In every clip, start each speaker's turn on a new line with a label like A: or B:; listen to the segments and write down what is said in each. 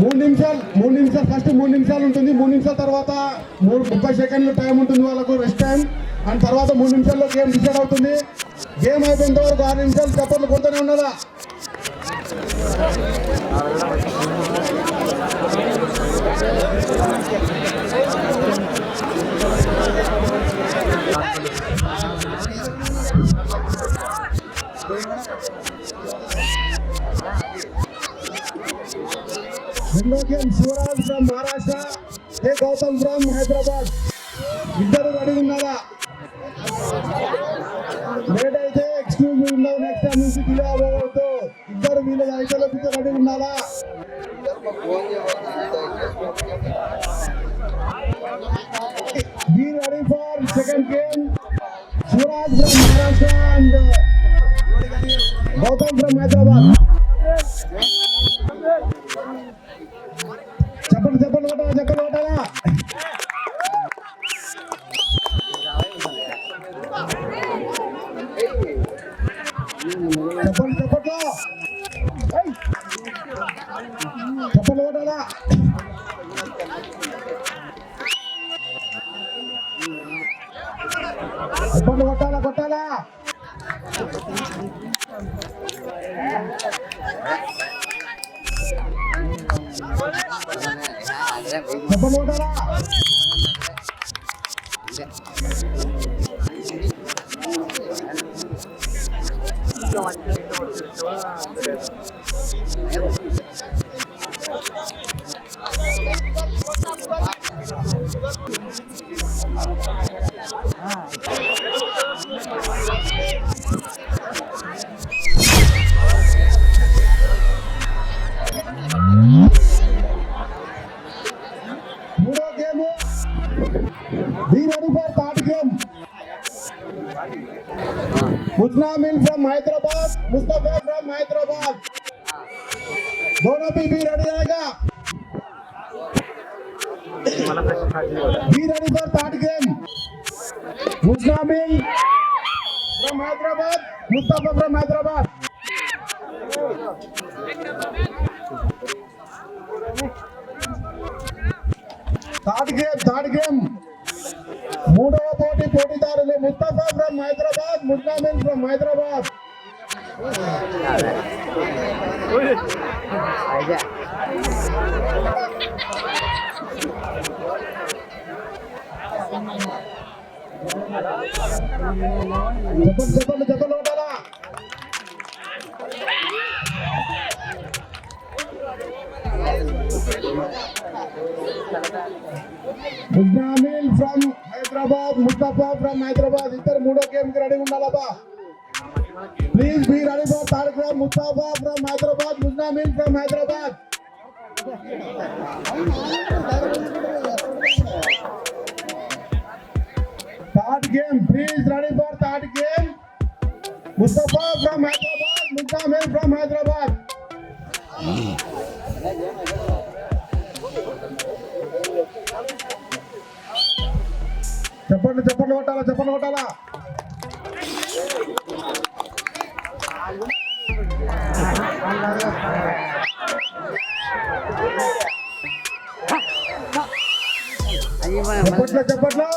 A: 3 నిమిషాలు ఫస్ట్ 3 నిమిషాలు ఉంటుంది. 3 నిమిషాల తర్వాత 30 సెకండ్లు టైం ఉంటుంది వాళ్ళకు రెస్ట్ టైం. అండ్ తర్వాత 3 నిమిషాల్లో గేమ్ డిసైడ్ అవుతుంది. గేమ్ అయిపోయిన వరకు 6 నిమిషాలు చప్పట్లు కొడుతూనే ఉండాలా. రెండో game Shivraj from Maharashtra, Gautam from Hyderabad. ఇద్దరు రెడీ ఉన్నారా? లేట్ అయితే ఎక్స్క్యూజ్ మీ ఉండవు, నెక్స్ట్ టైం నుంచి డిలే అవ్వవద్దు. ఇద్దరు వీళ్ళ ఐదులకి రెడీ ఉన్నారా? Be ready for second game. Suraj from Maharashtra and Gautam from Hyderabad. చెప్పండి కొట్టాలా. చెప్పండి కొట్టాలా. కొట్టాలా. మూడో game. Be ready for third game. Musnamin from Hyderabad, Mustafa from Hyderabad. दोनों भी ready रहेगा. Be ready for third game. Musnamin from Hyderabad, Mustafa from Hyderabad. Third game. మూడవ పోటీదారులు ముస్తఫా ఫ్రమ్ హైదరాబాద్, ముస్నామిన్ ఫ్రమ్ హైదరాబాద్. చెప్పండి ఉండాలా. Musnamin from Hyderabad, Mustafa from Hyderabad. ఇద్దరు మూడో గేమ్ కి రెడీ ఉండాలబ్బా. Please be ready for third game. Mustafa from Hyderabad, Musnamin from Hyderabad. Third game. Please ready for third game. Mustafa from Hyderabad, Musnamin from Hyderabad. చెప్పండి కొట్టాలా. చెప్పట్లో.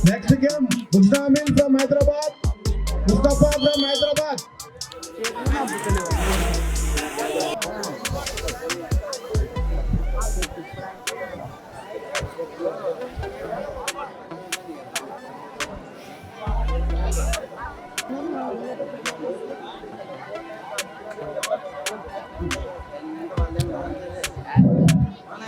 A: Next game. Musnamin from Hyderabad, Mustafa from Hyderabad.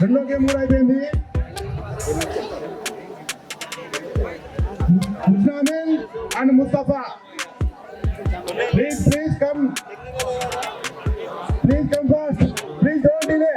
A: రెండో గేమ్ కూడా అయిపోయింది. Musnamin and Mustafa. Please come fast. Please don't delay.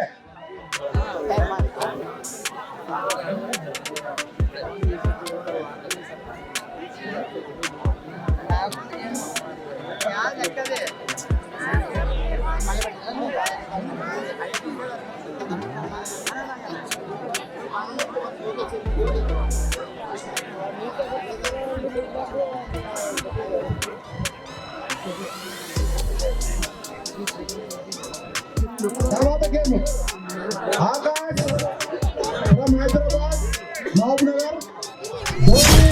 A: తర్వాత game Akash from Hyderabad Mahbub Nagar, Dhoni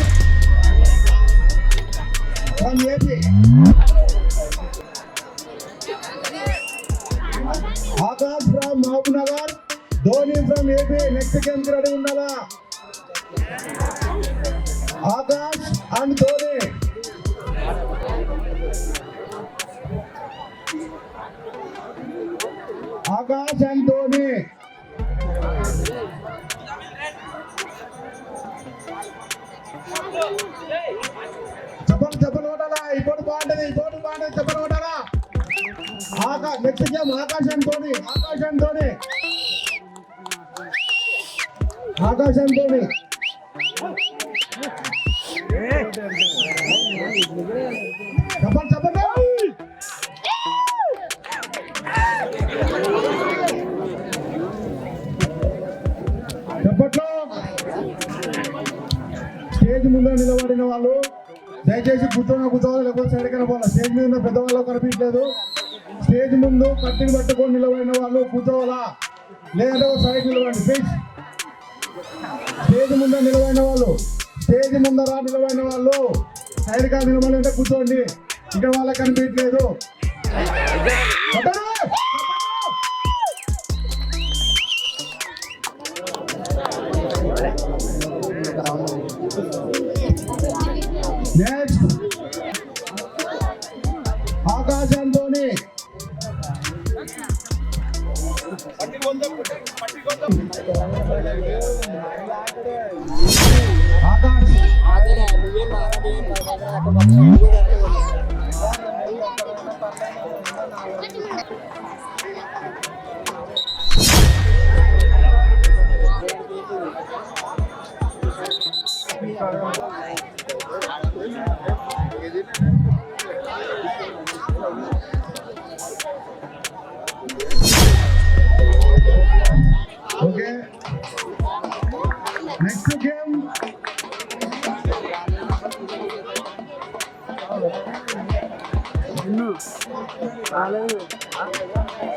A: from AP. Akash from Mahbub Nagar, Dhoni from AP. Next game కి ready ఉండాలా? Akash and Dhoni. Akash and Dhoni. చెప్పలు కొట్టాలా? ఇప్పుడు బాగుంటది, చెప్పలు కొట్టాలా? Next game Akash and Dhoni. Akash and Dhoni. చెప్పండి. చెప్పట్లో స్టేజ్ ముందు నిలబడిన వాళ్ళు దయచేసి కూర్చోవాలి, లేకపోతే సైడ్ కన్నా పోవాలి. స్టేజ్ మీద ఉన్న పెద్దవాళ్ళు కనిపించలేదు. స్టేజ్ ముందు కత్తిని పట్టుకొని నిలబడిన వాళ్ళు కూర్చోవాలా, లేదంటే సైడ్ నిలబడండి ప్లీజ్. స్టేజ్ ముందర నిలబడిన వాళ్ళు సైడ్ గా నిలబడి కూర్చోండి. ఇక్కడ వాళ్ళకి కనిపించలేదు. Next Akash and Dhoni. Akash okay. Next game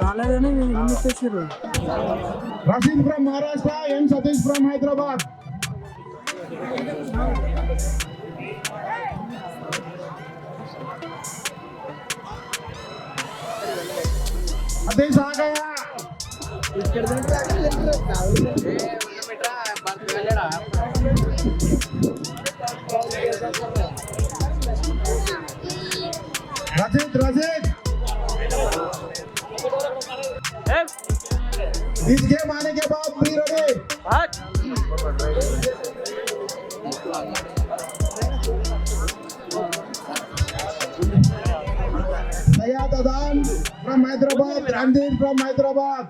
B: రాలేదని ఇచ్చేసారు.
A: Rashid from Maharashtra, N Satish from Hyderabad. Satish आ गया। रजित इस गेम आने के बाद भी ready. Syed Adan from Hyderabad, Randir from Hyderabad.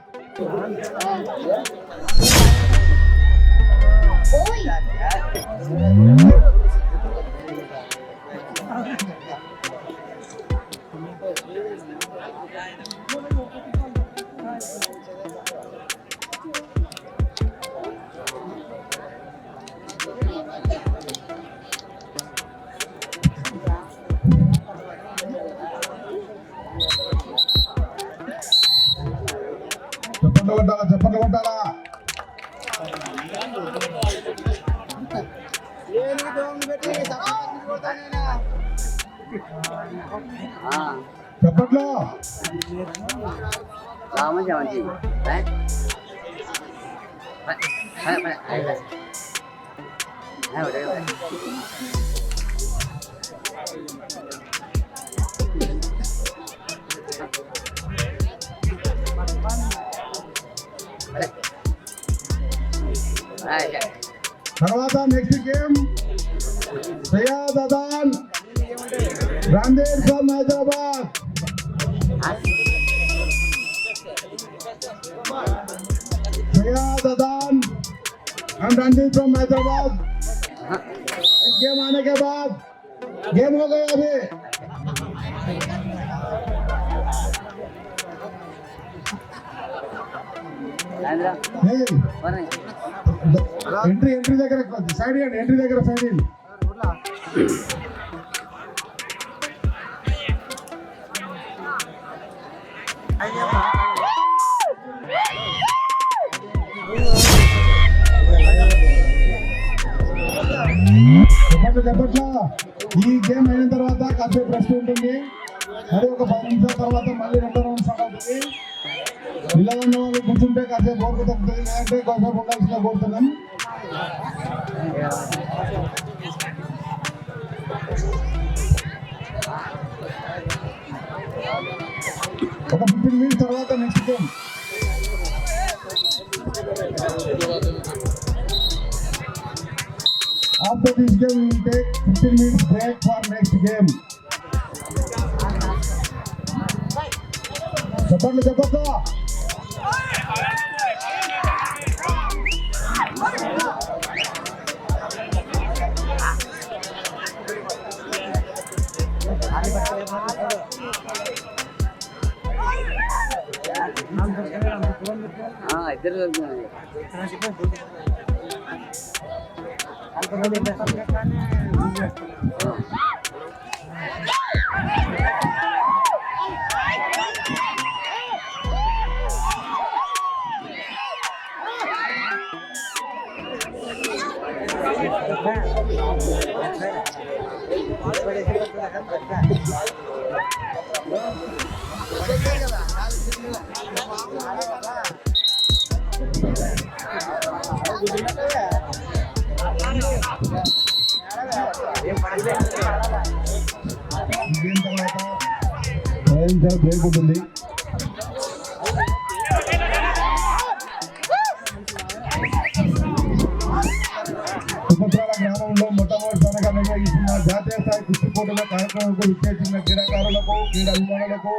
A: చెప్పండి కొట్టాలా చెప్పట్లో తర్వాత next game Syed Adan Randhir from Hyderabad. Syed Adan and Randeep from Hyderabad. इस गेम आने के बाद गेम हो गया अभी. एंट्री దగ్గర సైడ్ ఎంట్రీ దగ్గర సైడ్ చెప్పట్లా. ఈ గేమ్ అయిన తర్వాత కాసేపు రెస్ట్ ఉంటుంది. మరి ఒక 10 నిమిషాల తర్వాత మళ్ళీ రెండో రౌండ్ స్టార్ట్ అవుతుంది. పిల్లలు ఉన్న వాళ్ళు కూర్చుంటే కాసేపు ఓపిక తగ్గుతుంది, లేదంటే కాసేపు ఉండాల్సిన కోరుతున్నాం. ఒక 15 minutes తర్వాత next game. After this game, we will take 15 minutes break for next game. చెప్పండి చెప్పొద్దు.
C: ఇద్దరు బ్రేక్ ఉంటుంది. సుపత్రాల గ్రామంలో మొట్టమొదటిసారిగా నిర్వహిస్తున్న జాతీయ స్థాయి కుస్తీ పోటీల కార్యక్రమంకు విచ్చేసిన క్రీడాకారులకు, క్రీడా అభిమానులకు,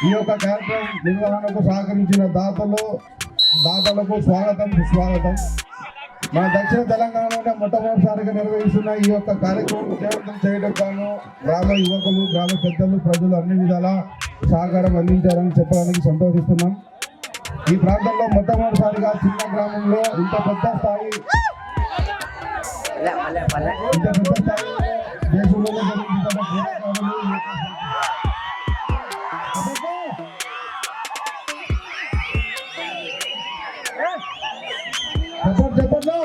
C: ఈ యొక్క కార్యక్రమం నిర్వహణకు సహకరించిన దాతలకు స్వాగతం, సుస్వాగతం. మన దక్షిణ తెలంగాణలోనే మొట్టమొదటిసారిగా నిర్వహిస్తున్న ఈ యొక్క కార్యక్రమం విజయవంతం చేయడం గాను గ్రామ యువకులు, గ్రామ పెద్దలు, ప్రజలు అన్ని విధాల సహకారం అందించారని చెప్పడానికి సంతోషిస్తున్నాం. ఈ ప్రాంతంలో మొట్టమొదటిసారిగా చిన్న గ్రామంలో ఇంత పెద్ద స్థాయి దేశంలోనే జరుగుతున్న చెప్పట్లో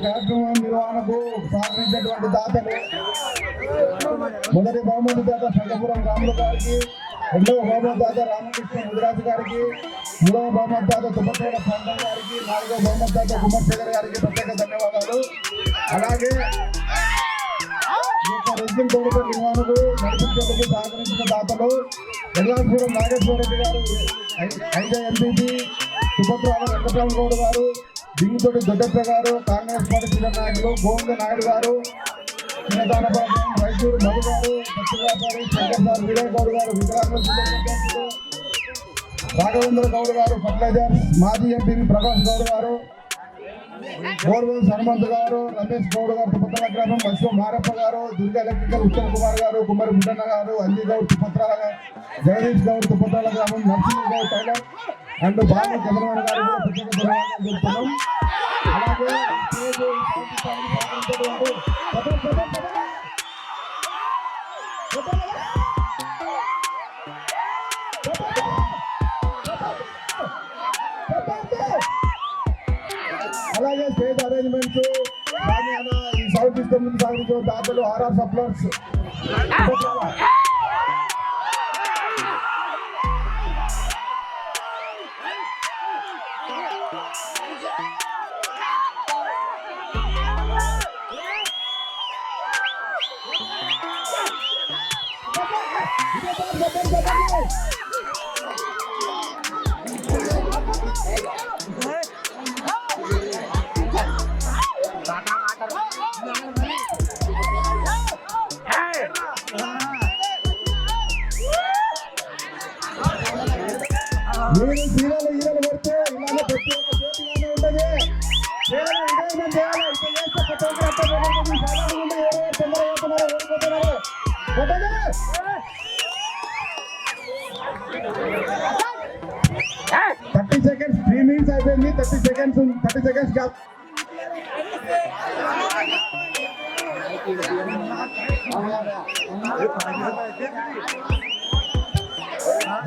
C: కార్యక్రమం నిర్వహణకు సహకరించినటువంటి దాతలు, మొదటి బహుమతి దాత సంగపురం రాములు గారికి, రెండవ బహుమతి దాత రామకృష్ణ ముదిరాజు గారికి, మూడవ బహుమతి దాత తుమ్మతోడ సంతం గారికి, నాలుగవ బహుమతి దాత కుమార్శేఖర్ గారికి ప్రత్యేక ధన్యవాదాలు. అలాగే రెజ్లింగ్ తోడుతో నిర్వహణకు నడిపించేందుకు సహకరించిన దాతలు ఎల్లాపురం నాగేశ్వర రెడ్డి గారు, ఐజా ఎంపీపీ సుభద్రాల వెంకటరామ గౌడ్ గారు, దింగుతోటి దొడ్డప్ప గారు, కాంగ్రెస్ పార్టీ సీనియర్ నాయకులు గోవింద నాయుడు గారు, చిన్నదానపాలెం రైతూరు మధు గారు, పచ్చి వ్యాపారి శంకర్ సార్ విజయ్ గౌడ్ గారు, వికలాంగుల రాఘవేంద్ర గౌడ్ గారు, ఫర్టిలైజర్ మాజీ ఎంపీ ప్రకాష్ గౌడ్ గారు, బోర్వెల్ హనుమంత్ గారు, రమేష్ గౌడ్ గారు తిప్పత్రాల గ్రామం, అశ్వ మారప్ప గారు, దుర్గా ఎలక్ట్రికల్ ఉత్తమ్ కుమార్ గారు, కుమారి బుడ్డన్న గారు, అంజీ గౌడ్ తిప్పత్రాల, జగదీష్ గౌడ్ తిప్పత్రాల గ్రామం, నరసింహ గౌడ్ టైలర్ అండ్ బాబు చంద్రబాబు గారు ప్రత్యేక ధన్యవాదాలు చెప్తున్నాం. అలాగే అలాగే స్టేజ్ అరేంజ్మెంట్స్ ఈ సౌండ్ సిస్టమ్ సాగించే దాతలు ఆర్ఆర్ సప్లర్స్ మీరు సీరియల్ హీరోలు పడితే ఇలానే ప్రతి ఒక్క పోటీగానే ఉంటుంది. ఎంజాయ్మెంట్ చేయాలి. ఓడిపోతున్నారు 30 seconds 3 minutes అయిపోయింది. 30 seconds గ్యాప్.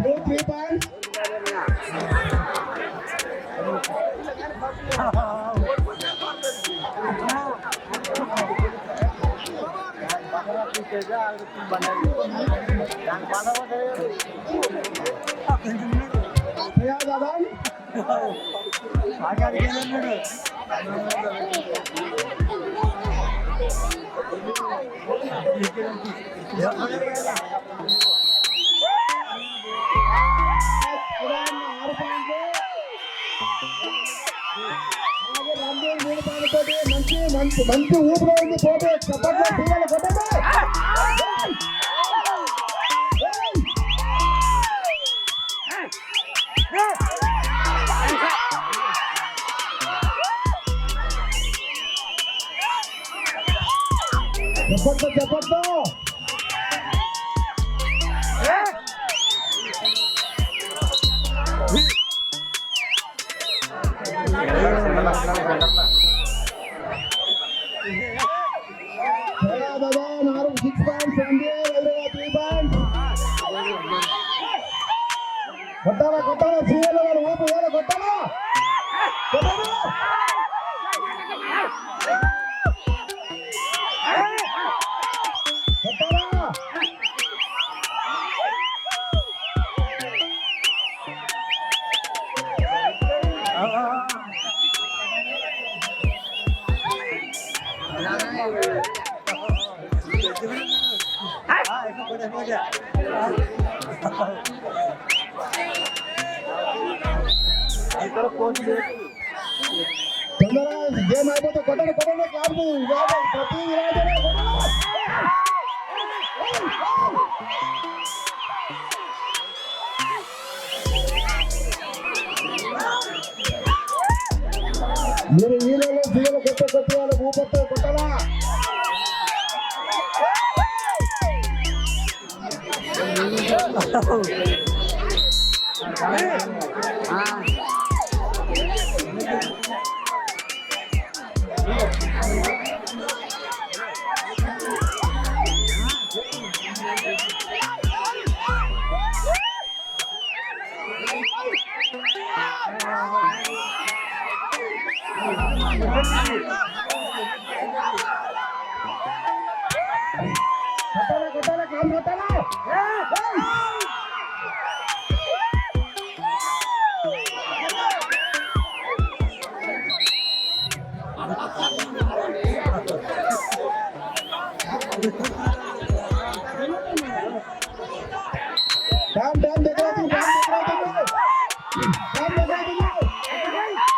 C: 3 points.
A: ఫయాజ్ అదాన్ మంచి ఊపిరి ఉంది పోతే చప్పట్లో పిల్లలు కొట్టండి. చెప్పట్లో కొట్టాలా కొట్టాలా సీఎల్ గారు ఊపు వేల కొట్టాలా కొట్టాలా తొందరగా గేమ్ అయిపోతే కొట్టండి కొట్టండి కాదు ప్రతి మీరు ఈలలో సీఎలు కొట్టే వాళ్ళు ఊపొస్తే కొట్టాలా కొట్టాలా కొట్టాలా కాదు కొట్టాలా टाइम टाइम देख रहा हूँ टाइम देख रहा हूँ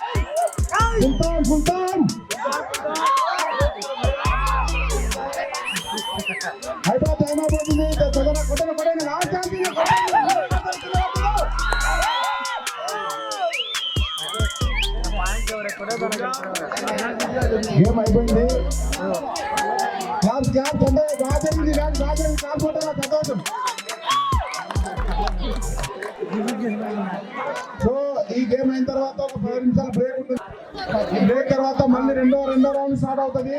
A: सुल्तान सुल्तान हैदराबाद हैदराबाद में तो चलना कोटे कोटे ना लास्ट चांस है गेम అయిపోయింది క్లాస్ క్లాస్ అంటే బాజరింది బాజరింది కాల్ కొట్టరా సంతోషం సో ఈ గేమ్ అయిన తర్వాత ఒక 10 నిమిషాలు బ్రేక్ ఉంటుంది ఈ బ్రేక్ తర్వాత మళ్ళీ రెండో రౌండ్ స్టార్ట్ అవుతుంది